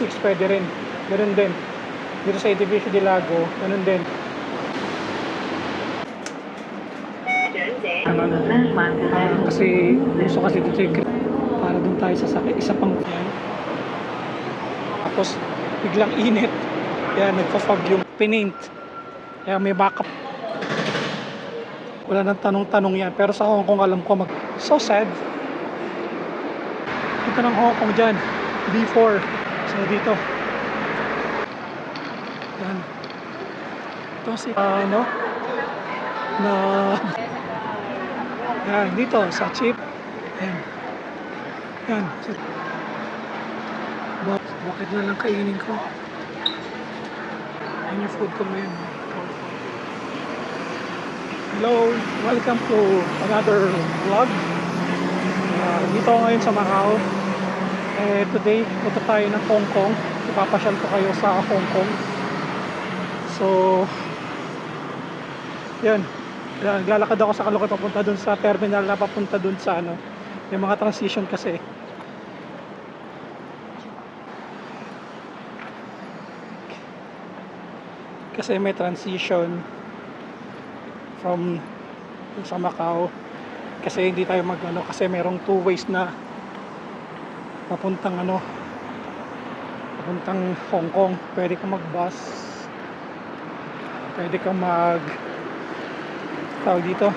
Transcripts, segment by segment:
26 pwede rin. Ganun din. Dito sa Edificio de Lago, ganun din. Kasi gusto kasi dito yung para doon tayo sa isa pang yan. Tapos biglang init. Kaya nagpa-fog yung pinaint. Kaya may backup. Wala nang tanong-tanong yan. Pero sa Hong Kong alam ko so sad. Ito ng Hong Kong dyan. B4. So dito. Yan. Ito si na yan, dito sa chip. Yan. Yan. Bakit na lang kainin ko? Yan yung food ko ngayon. Hello, welcome to another vlog. Dito ako ngayon sa Macau. Today, punta tayo ng Hong Kong. Ipapasyal ko kayo sa Hong Kong. So, yan. Naglalakad ako sa Caloocan papunta dun sa terminal na papunta dun sa may mga transition kasi. Kasi may transition from sa Macau. Kasi hindi tayo kasi merong two ways na papuntang papuntang Hong Kong. Pwede kang mag-bus, pwede kang tawag dito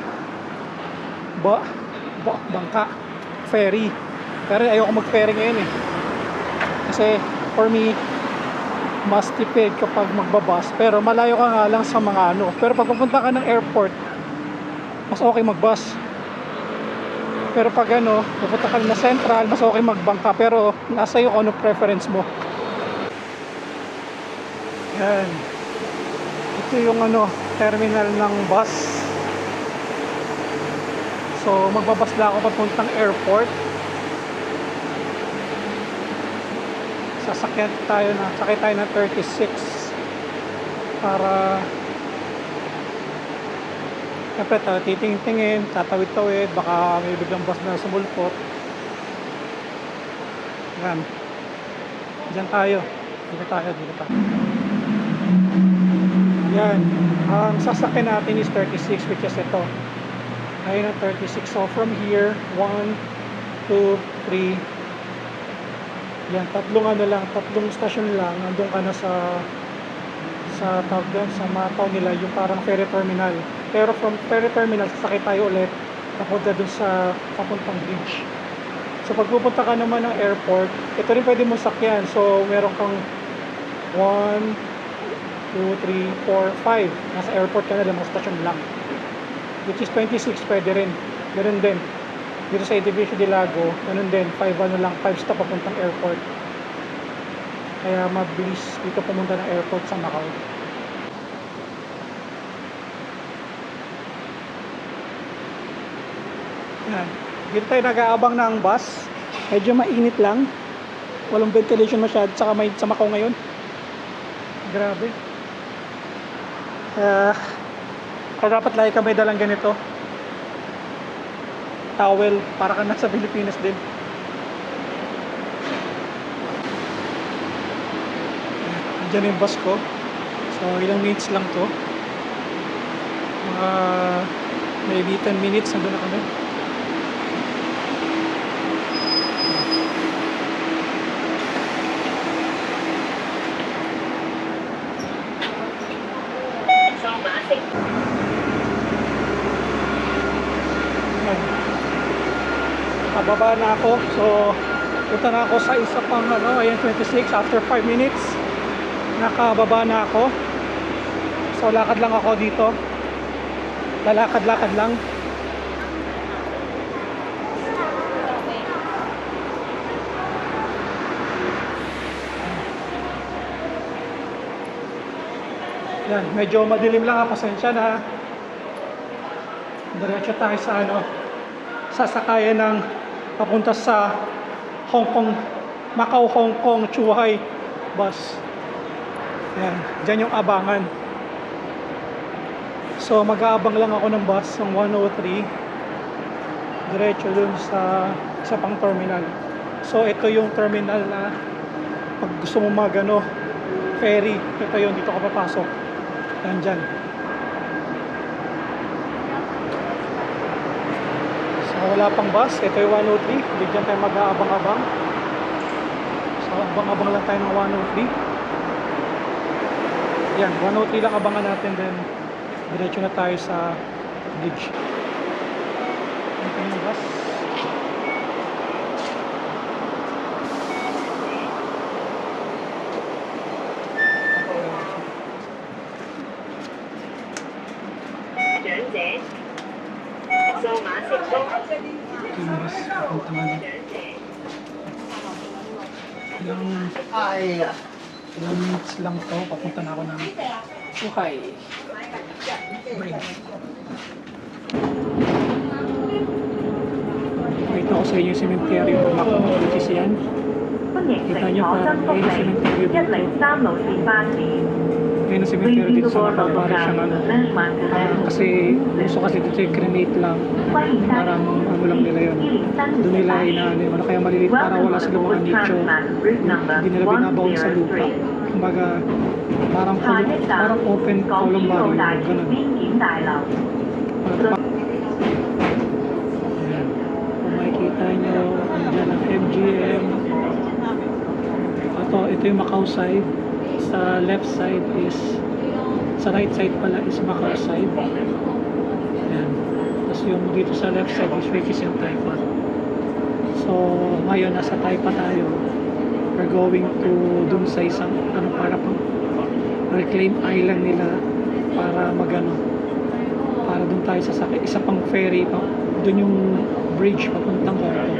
bangka, ferry. Pero ayoko mag-ferry ngayon kasi for me mas tipid kapag magbabas, pero malayo ka nga lang sa mga pero pag pupunta ka ng airport mas okay magbus. Pero pag pupunta ka na central, mas okay magbangka. Pero nasa iyo kung ano preference mo. Yan. Ito yung terminal ng bus. So magbabas na ako papuntang airport. Sakay tayo ng 36 para siyempre titingin, tatawid-tawid, baka may biglang bus na sumulpot. Yan. Diyan tayo. Dito tayo. Yan. Ang sasakyan natin is 36, which is ito. Ayun ang 36. So from here, 1, 2, 3. Yan, tatlong stasyon lang. Nandun ka na sa tawag doon, sa Macau nila, yung parang ferry terminal. Pero from ferry terminal, sasakay tayo ulit papunta dun sa papuntang bridge. So pag pupunta ka naman ng airport, ito rin pwede mong sakyan. So meron kang 1, 2, 3, 4, 5. Nasa airport ka na lang, mga stasyon lang. Which is 26, pwede rin. Ganun din. Dito sa Edificio de Lago, ganun din. 5 stop papuntang airport. Kaya mabilis dito pumunta ng airport sa Macau. Yan. Dito tayo nag-aabang ng bus. Medyo mainit lang. Walang ventilation masyado. Saka may sa Macau ngayon. Grabe. Kaya dapat lagi ka may dalang ganito. Towel. Para ka nasa Pilipinas din. Diyan yung bus ko. So ilang minutes lang to. Mga maybe 10 minutes nandun na kami. Nakababa na ako. So punta na ako sa isa pang ayan 26 after 5 minutes. Nakababa na ako. So lakad lang ako dito. Lalakad-lakad lang. Yan, medyo madilim lang, pasensya na. Diretso tayo sa sasakayan ng papunta sa Hong Kong, Macau, Hong Kong, Zhuhai bus. Yan, dyan yung abangan. So mag-aabang lang ako ng bus ng 103 diretso dun sa isa pang terminal. So ito yung terminal na pag gusto mo mag ano, ferry, ito yun, dito ka papasok. Yan dyan. So wala pang bus, ito yung 103, hindi dyan tayo mag-aabang-abang. So abang-abang lang tayo ng 103. Yan, 103 lang abangan natin, then diretso na tayo sa bridge. Ito yung bus. Ito yung bus, papunta nga na. Ilang minutes lang to, papunta na ako ng Suhay Bridge. Pakita ko sa inyo yung cemetery ng Macau, which is yan. Kita nyo parang may cemetery dito. May na cemetery dito sa Macau, parang siyang ano. Kasi gusto kasi dito yung cremate lang. Parang ano lang nila yun. Doon nila inaano yun. Ano kaya maliliit para wala silang mga nicho. Hindi nila binabawin sa lupa. Kumbaga, parang open columbarium. Ganun. Ayan. Kung makikita nyo, andyan ang MGM. Ito yung Macau side. Sa left side is, sa right side pala is Macau side. Ayan. Tapos yung dito sa left side is which is yung Taipa. So, ngayon nasa Taipa tayo. We're going to dun sa isang ano, para pang reclaim island nila para magano, para dun tayo sa isa pang ferry pa, dun yung bridge papuntang Hong Kong.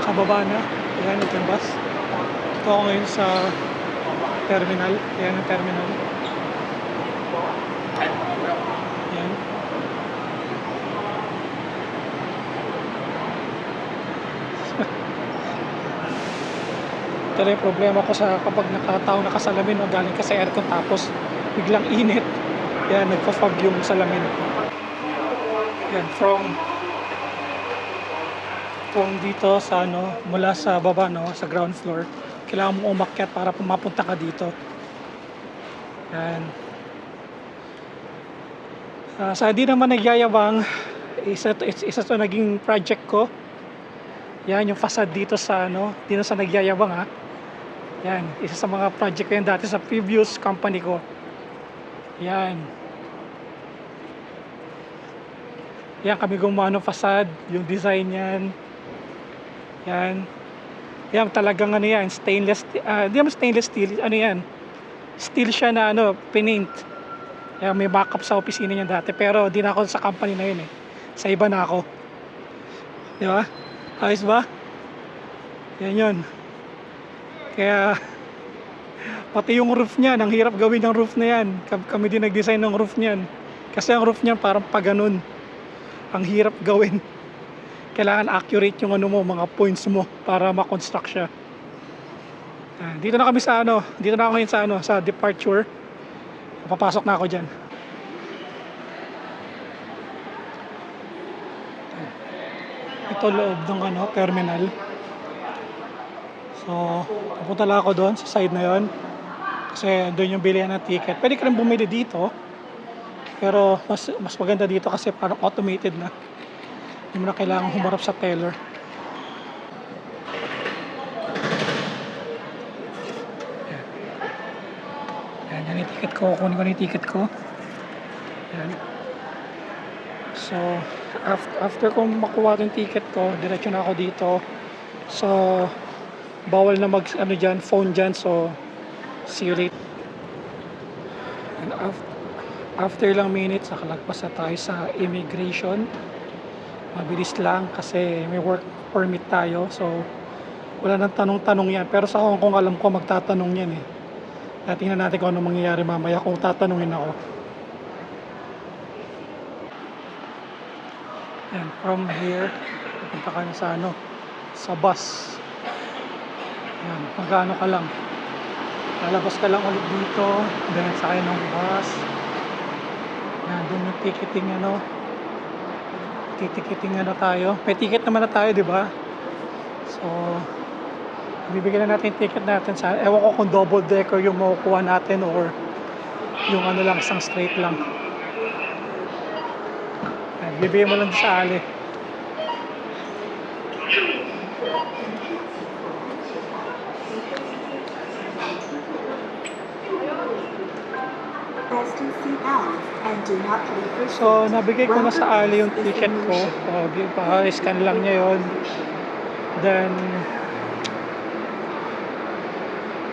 Nakababa na. Ayan yung bus. Ito ako ngayon sa terminal. Ayan yung terminal. Ayan. Ito yung problema ko sa kapag nakatao nakasalamin o galing ka sa aircon tapos biglang init. Yan, nagpa-fog yung salamin. Yan, from dito sa ano, mula sa baba, no, sa ground floor, kailangan mo umakyat para pumapunta ka dito. Yan. Sa di naman nagyayabang, isa to naging project ko. Yan yung facade dito sa ano, dito sa nagyayabang ha. Yan, isa sa mga project ko yan dati sa previous company ko. Yan. Yan kami gumawa ng facade, yung design yan. Yan. Yan talagang ano yan, stainless, di naman stainless steel, ano yan. Steel siya na ano, pinaint. Yan, may backup sa opisina niya dati, pero di na ako sa company na yun eh. Sa iba na ako. Di ba? Ayos ba? Yan yun. Kaya pati yung roof niyan, ang hirap gawin ng roof na yan. Kami din nag-design ng roof niyan. Kasi ang roof niyan parang paganon. Ang hirap gawin. Kailangan accurate yung ano mo, mga points mo para ma-construct siya. Dito na kami sa ano, dito na ako ngayon sa ano, sa departure. Papasok na ako diyan. Ito loob ng ano, terminal. So, pupunta lang ako doon sa side na 'yon. Kasi doon yung bilihan ng ticket. Pwede ka rin bumili dito. Pero mas maganda dito kasi parang automated na. Hindi mo na kailangan humarap sa teller. Yan yung ticket ko. Kunin ko na yung ticket ko. Yan. So, after kong makuha yung ticket ko, diretso na ako dito. So, bawal na mag ano dyan, phone dyan. So, see you later. And after lang minutes, nakalagpas na tayo sa immigration. Mabilis lang kasi may work permit tayo. So, wala nang tanong-tanong yan. Pero sa Hong Kong, alam ko magtatanong yan eh. Tingnan natin kung ano mangyayari mamaya kung tatanungin ako. Yan, from here, pupunta ka na sa ano, sa bus. Yan, magkano ka lang. Lalabas ka lang ulit dito, then sakay ng bus. Yan, doon yung ticketing ano. Titikiting ano tayo. May ticket naman na tayo, di ba? So, Bibigyan na natin yung ticket natin sa, ewan ko kung double decker yung makukuha natin or yung ano lang, isang straight lang. Ayan, bibigyan mo lang sa ali. So, nabigay ko na sa Ali yung ticket ko. Scan lang niya yon. Then,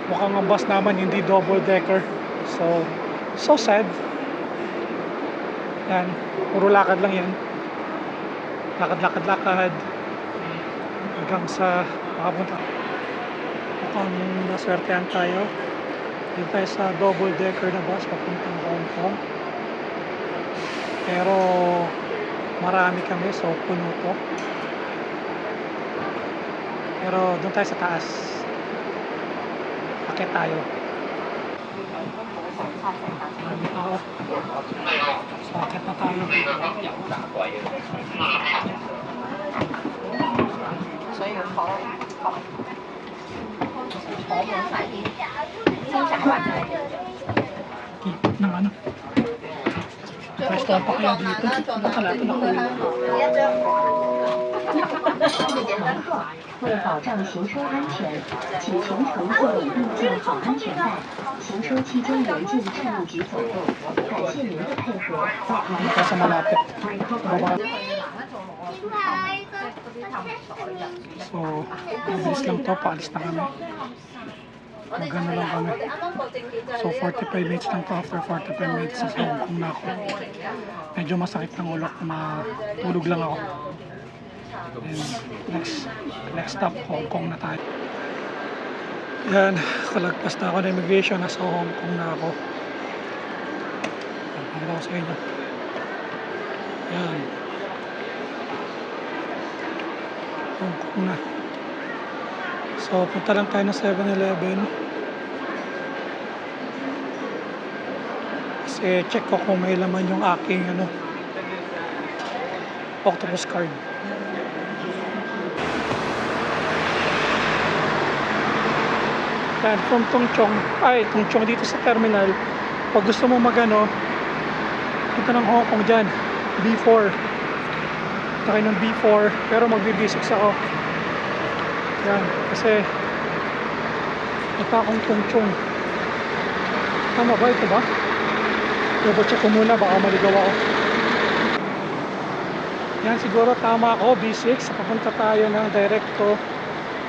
mukhang ang bus naman hindi double decker. So sad. Yan, puro lakad lang yan. Lakad hanggang sa makapunta. Mukhang naswertehan tayo. Dito tayo sa double decker na bus papuntang Hong Kong. Pero marami kami, so puno to. Pero doon tayo sa taas. Akit tayo. Marami tao. So akit na tayo. Ikot ng ano. Pwesto pa kaya dito. Nakalapin ako yun. 为保障行车安全，请全程坐稳并系好安全带。行车期间严禁擅直走动。感谢您的配合。 Dito sa malapit. Baba. So, mabilis lang to. Paalis na kami. Magano lang kami. So, 45 minutes lang to. After 45 minutes, sa Hong Kong na ako. Medyo masakit ng ulo. Matulog lang ako. And next stop, Hong Kong na tayo. Yan, kalagpas na ako ng immigration. Nasa Hong Kong na ako. Pakita ko sa inyo. Yan. Hong Kong na. So, punta lang tayo ng 7-Eleven. Kasi check ko kung may laman yung aking octopus card. Yan, from Tongchong dito sa terminal. Pag gusto mo punta ng Hong Kong dyan, B4. Punta kayo ng B4, pero magbe-B6 ako. Yan, kasi ito akong Tongchong. Tama ba? Ito ba? Double check ko muna, baka maligaw ako. Yan, siguro tama ako, B6. Papunta tayo ng direkto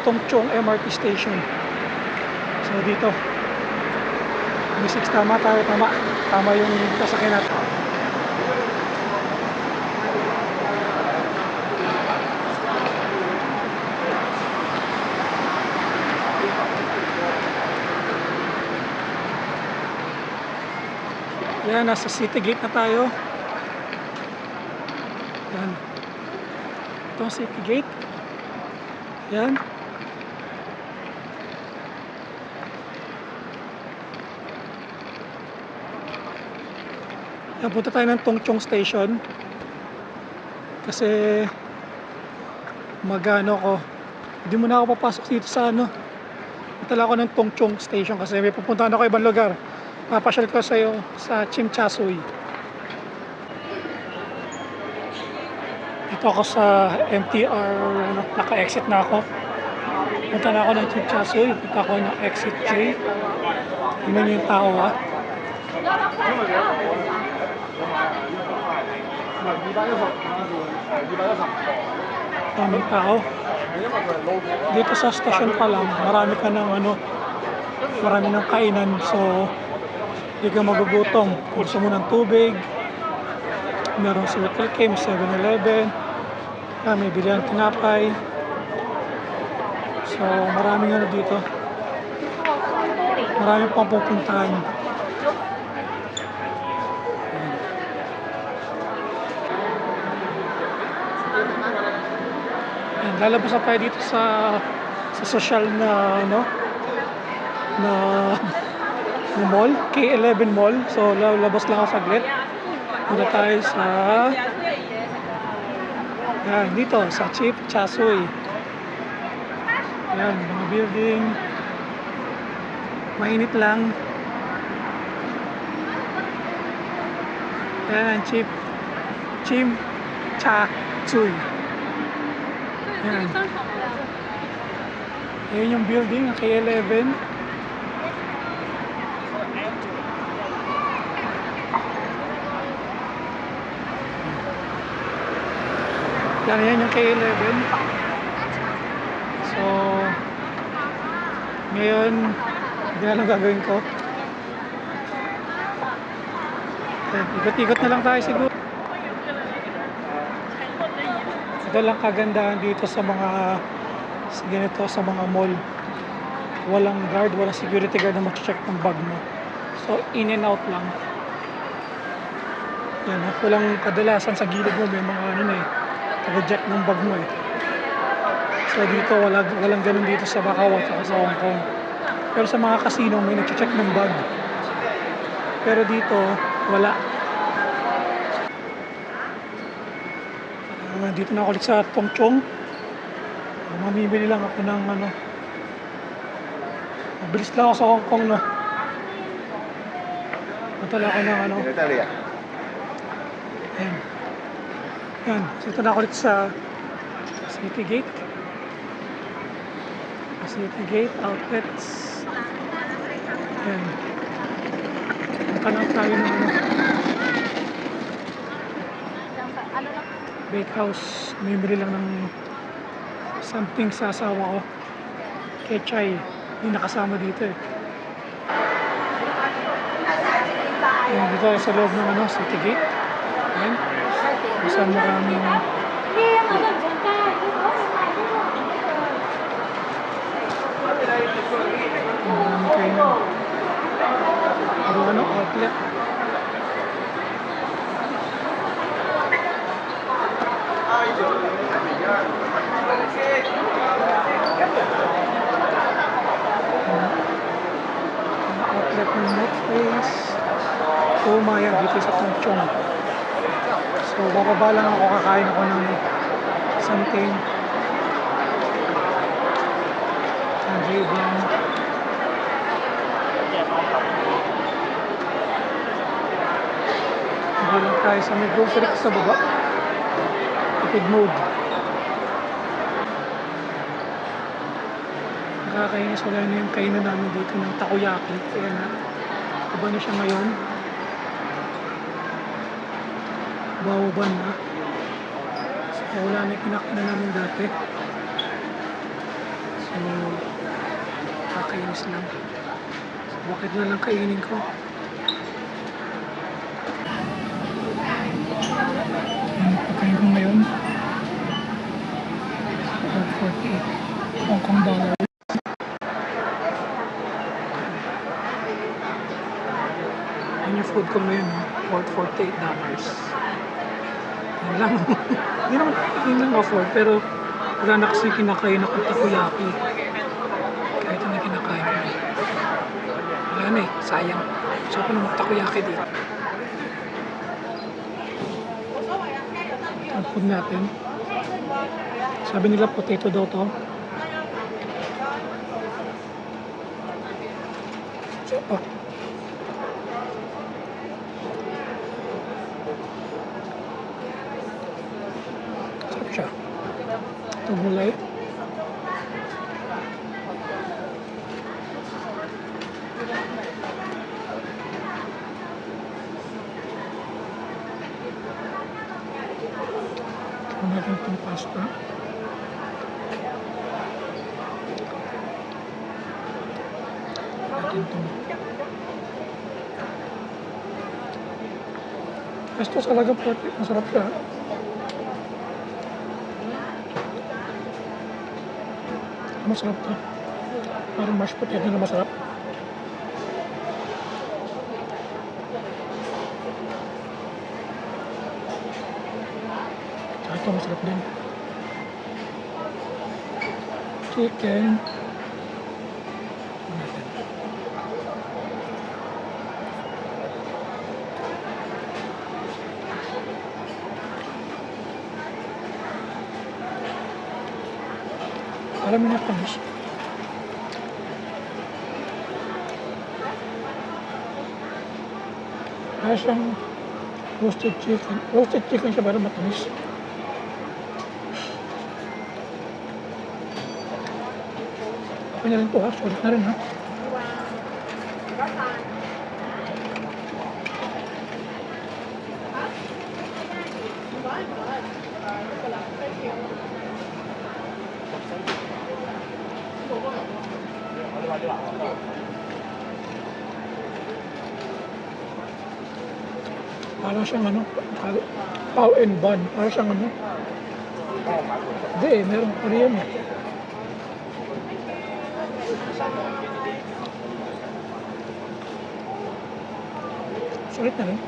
Tongchong MRT Station. So dito B6, tama tayo, tama yung sasakyan natin. Yan, nasa City Gate na tayo. Yan, ito ang City Gate. Yan. Punta tayo ng Tongchong Station kasi hindi mo na ako papasok dito sa Punta ako ng Tongchong Station kasi may pupuntahan ako ibang lugar. Papasyal ko sa iyo sa Tsim Sha Tsui. Dito ako sa MTR, naka-exit na ako. Punta na ako ng Tsim Sha Tsui. Punta ako ng exit J. Yun yung tao daming tao dito sa station pa lang. Marami ng kainan, so hindi ka magugutom. Gusto mo ng tubig, meron Circle K, may 7-Eleven, may bilihan tinapay. So maraming dito, marami pang pupuntahan. Lalabas na tayo dito sa social na mall, K11 Mall. So lalabas lang ako saglit. Punta tayo sa dito sa Tsim Sha Tsui. Yan, mga building. Mainit lang. Yan, Chim Cha Tsui. Yan. Ayan yung building, ang K11. Yan yung K11. So, ngayon, hindi na lang gagawin ko. Ikot-ikot na lang tayo siguro. Ito lang kagandahan dito sa mga ganito, sa mga mall. Walang guard, walang security guard na mag-check ng bag mo. So, in and out lang. Yan, walang kadalasan sa gilid mo, may mga ano na eh, taga-check ng bag mo eh. So, dito, walang ganun dito sa Macau at sa Hong Kong. Pero sa mga casino, may nag-check ng bag. Pero dito, wala. Dito na ako ulit sa Tongchong. Mamimili lang ako ng ano. Mabilis lang ako sa Hong Kong, no. Matala ako ng ano. Ayan. Yan. Dito na ako ulit sa City Gate. City Gate Outlets. Ayan. Punta tayo ng ano. Bakehouse. Mamimili lang ng something sa asawa ko. Kechay. Hindi nakasama dito eh. Ayan, dito sa loob ng ano, City Gate. Ayan. Isa maraming kayo ano, outlet. Outlet ng Netflix. Umaya dito sa Tongchong. So bababa lang ako, kakain ako ng something. Sanjay Blanc. Balang tayo sa may grocery sa baba. Tipid mode. Nakakainis, wala na yung kainan namin dito ng takoyaki. Ayan na. Iba na siya ngayon. Bawaban na. So wala na yung kinakain namin dati. So nakakainis lang. So bakit na lang kainin ko? Pagkain ko ngayon 48 Hong Kong dollar. Yan yung food ko ngayon, worth $48. Yan lang. Hindi naman afford, pero wala na kasi kinakain ako takoyaki. Kahit na kinakain ko eh. Wala na eh, sayang. So ako na mag-takoyaki dito. Ang food natin. Sabi nila potato daw to. So, sarap siya. Ito gulay. Ito natin itong pasta. Pesto talaga po, masarap siya. Masarap to. Parang mashed potato na masarap. Ito masarap din. Chicken. Alam mo na panis. Kaya siyang roasted chicken. Roasted chicken siya pero matamis. Okay na rin to ha. Sulit na rin ha. Parang siyang ano, pao and bun. Parang siyang ano. Hindi eh, meron Korean eh. Sulit na rin.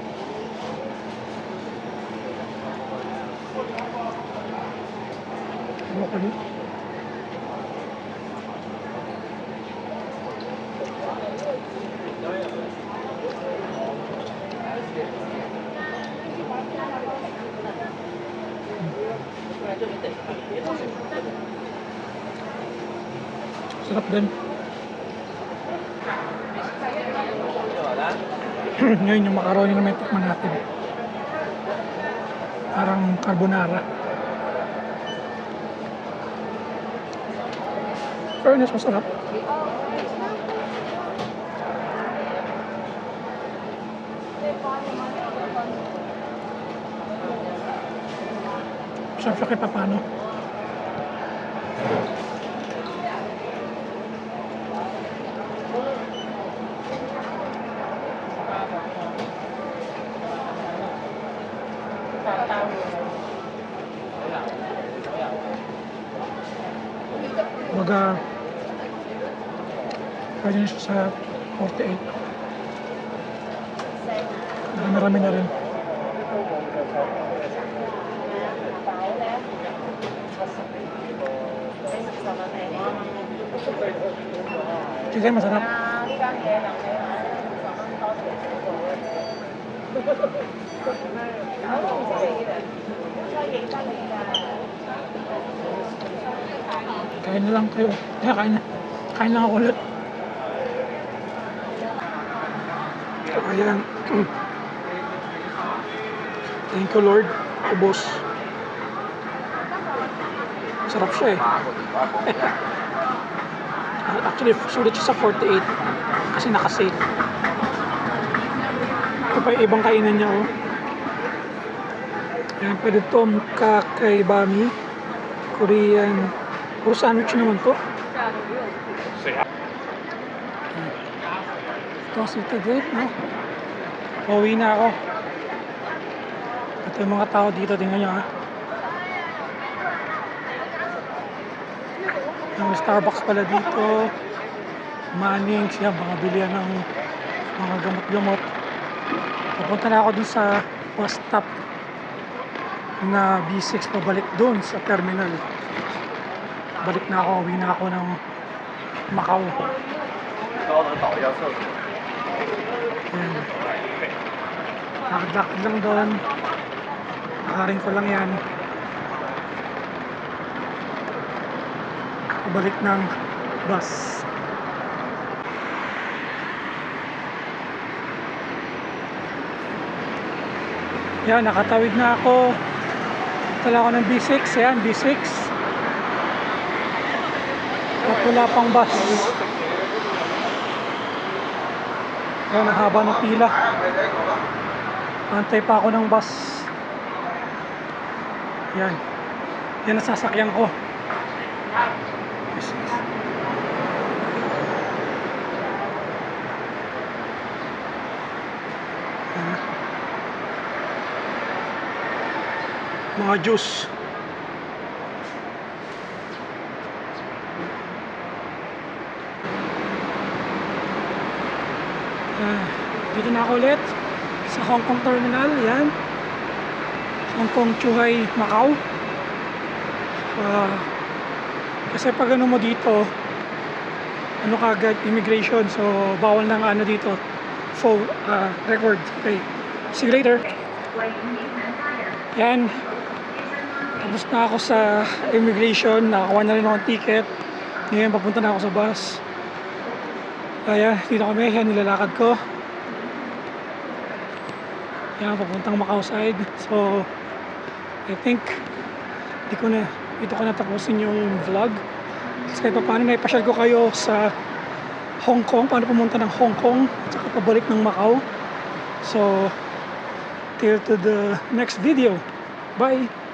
Broccoli. Sarap din. Ngayon yung macaroni na may tikman natin. Parang carbonara. Fairness, masarap. Masarap siya kahit papano. Baga, pwede na siya sa 48. Marami na rin. Chicken masarap. Kain na lang kayo. Kain na. Kain lang ako ulit. Ayan. Thank you Lord. Ubos. Sarap siya eh. Actually, sulit siya sa 48. Kasi nakasale. Ito pa yung ibang kainan niya oh. Ayan, pwede ito kakaibami. Korean. Puro sandwich naman to. Ito ang sita date, no? Pauwi na ako. Ito yung mga tao dito. Tingnan nyo, ha? May Starbucks pala dito. Manning siya. Mga bilihan ng mga gamot-gamot. Papunta na ako dun sa bus stop na B6 pabalik dun sa terminal. Balik na ako, uwi na ako ng Macau. Ayan. Lakad-lakad lang doon. Nakarin ko lang yan. Pabalik ng bus. Yan, nakatawid na ako. Tala ako ng B6. Ayan, B6. At wala pang bus. Ayan, ang haba ng pila. Antay pa ako ng bus. Yan. Yan ang sasakyan ko. Mga juice. Dito na ako ulit sa Hong Kong Terminal. Yan, Hong Kong Zhuhai, Macau. Kasi pag ano mo dito, ano kagad immigration, so bawal na nga ano dito full record. Okay, see you later. Yan, tapos na ako sa immigration, nakakuha na rin ako ng ticket. Ngayon papunta na ako sa bus. Kaya dito kami, yan nilalakad ko. Yan, papuntang Macau side. So, I think dito ko na tapusin yung vlog. Kasi paano na ipasyal ko kayo sa Hong Kong, paano pumunta ng Hong Kong at saka pabalik ng Macau. So, till to the next video. Bye!